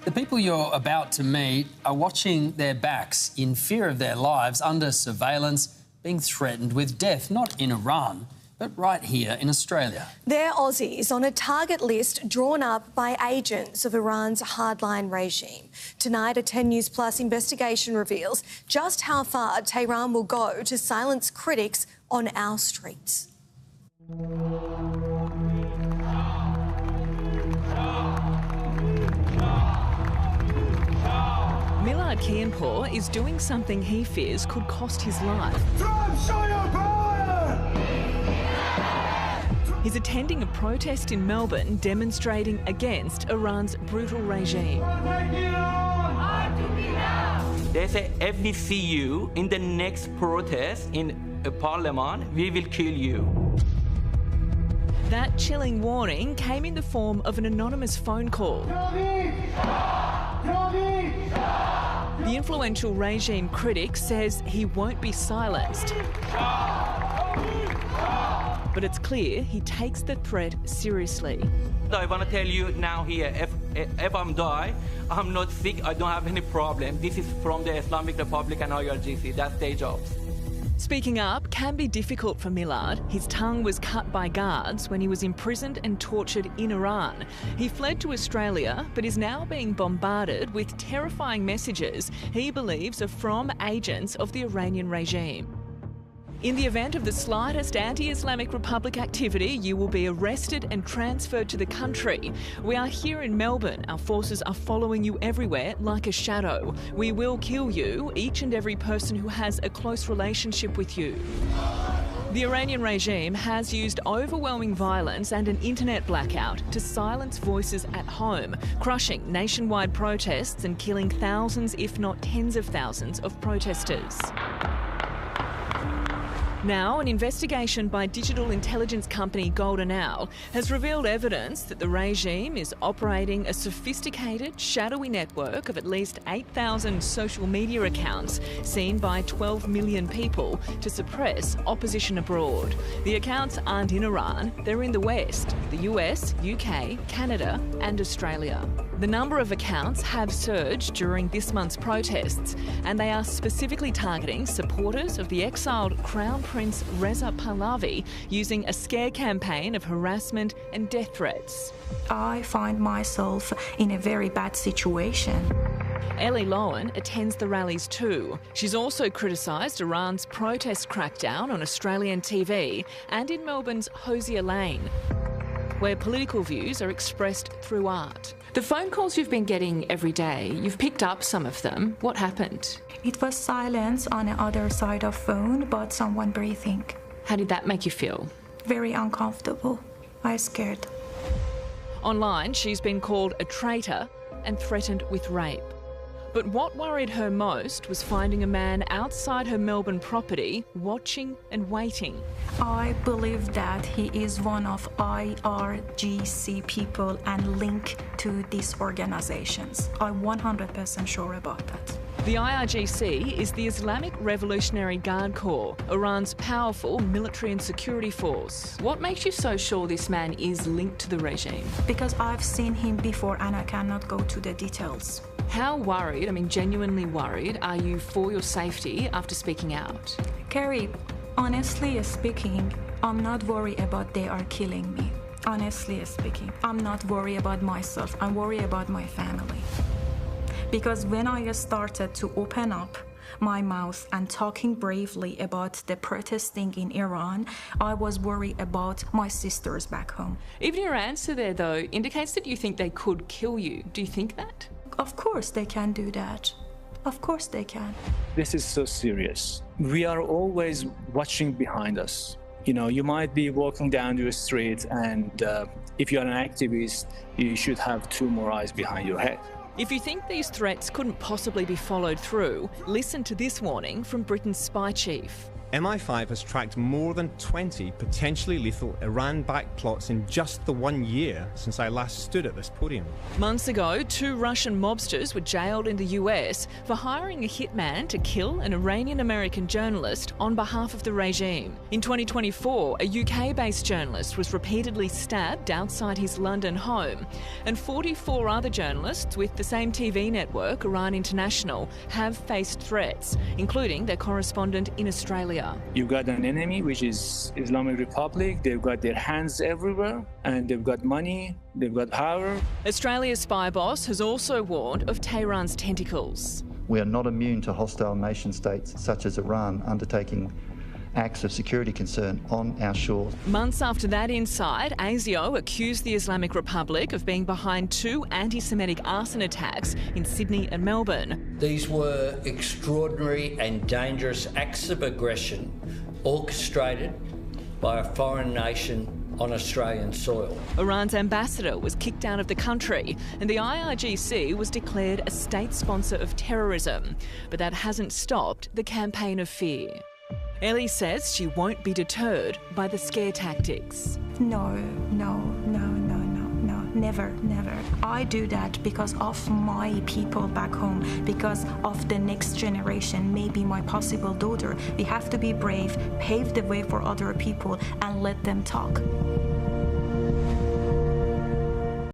The people you're about to meet are watching their backs in fear of their lives, under surveillance, being threatened with death, not in Iran, but right here in Australia. They're Aussies on a target list drawn up by agents of Iran's hardline regime. Tonight, a 10 News Plus investigation reveals just how far Tehran will go to silence critics on our streets. Millard Kianpour is doing something he fears could cost his life. He's attending a protest in Melbourne demonstrating against Iran's brutal regime. They say, if we see you in the next protest in a parliament, we will kill you. That chilling warning came in the form of an anonymous phone call. The influential regime critic says he won't be silenced. But it's clear he takes the threat seriously. I want to tell you now here, if I'm die, I'm not sick, I don't have any problem. This is from the Islamic Republic and IRGC, that's their jobs. Speaking up can be difficult for Millard. His tongue was cut by guards when he was imprisoned and tortured in Iran. He fled to Australia, but is now being bombarded with terrifying messages he believes are from agents of the Iranian regime. In the event of the slightest anti-Islamic Republic activity, you will be arrested and transferred to the country. We are here in Melbourne. Our forces are following you everywhere like a shadow. We will kill you, each and every person who has a close relationship with you. The Iranian regime has used overwhelming violence and an internet blackout to silence voices at home, crushing nationwide protests and killing thousands, if not tens of thousands, of protesters. Now, an investigation by digital intelligence company Golden Owl has revealed evidence that the regime is operating a sophisticated, shadowy network of at least 8,000 social media accounts seen by 12 million people to suppress opposition abroad. The accounts aren't in Iran, they're in the West, the US, UK, Canada and Australia. The number of accounts have surged during this month's protests, and they are specifically targeting supporters of the exiled Crown Prince Reza Pahlavi, using a scare campaign of harassment and death threats. I find myself in a very bad situation. Ellie Lowen attends the rallies too. She's also criticised Iran's protest crackdown on Australian TV and in Melbourne's Hosier Lane, where political views are expressed through art. The phone calls you've been getting every day, you've picked up some of them. What happened? It was silence on the other side of phone, but someone breathing. How did that make you feel? Very uncomfortable. I was scared. Online, she's been called a traitor and threatened with rape. But what worried her most was finding a man outside her Melbourne property, watching and waiting. I believe that he is one of IRGC people and linked to these organizations. I'm 100% sure about that. The IRGC is the Islamic Revolutionary Guard Corps, Iran's powerful military and security force. What makes you so sure this man is linked to the regime? Because I've seen him before and I cannot go to the details. How worried, I mean genuinely worried, are you for your safety after speaking out? Carrie, honestly speaking, I'm not worried about they are killing me. Honestly speaking, I'm not worried about myself, I'm worried about my family. Because when I started to open up my mouth and talking bravely about the protesting in Iran, I was worried about my sisters back home. Even your answer there, though, indicates that you think they could kill you. Do you think that? Of course they can do that. Of course they can. This is so serious. We are always watching behind us. You know, you might be walking down the street and if you're an activist, you should have two more eyes behind your head. If you think these threats couldn't possibly be followed through, listen to this warning from Britain's spy chief. MI5 has tracked more than 20 potentially lethal Iran-backed plots in just the 1 year since I last stood at this podium. Months ago, 2 Russian mobsters were jailed in the US for hiring a hitman to kill an Iranian-American journalist on behalf of the regime. In 2024, a UK-based journalist was repeatedly stabbed outside his London home, and 44 other journalists with the same TV network, Iran International, have faced threats, including their correspondent in Australia. You've got an enemy, which is Islamic Republic. They've got their hands everywhere, and they've got money, they've got power. Australia's spy boss has also warned of Tehran's tentacles. We are not immune to hostile nation states such as Iran undertaking acts of security concern on our shores. Months after that insight, ASIO accused the Islamic Republic of being behind 2 anti-Semitic arson attacks in Sydney and Melbourne. These were extraordinary and dangerous acts of aggression orchestrated by a foreign nation on Australian soil. Iran's ambassador was kicked out of the country, and the IRGC was declared a state sponsor of terrorism. But that hasn't stopped the campaign of fear. Ellie says she won't be deterred by the scare tactics. No, never. I do that because of my people back home, because of the next generation, maybe my possible daughter. We have to be brave, pave the way for other people, and let them talk.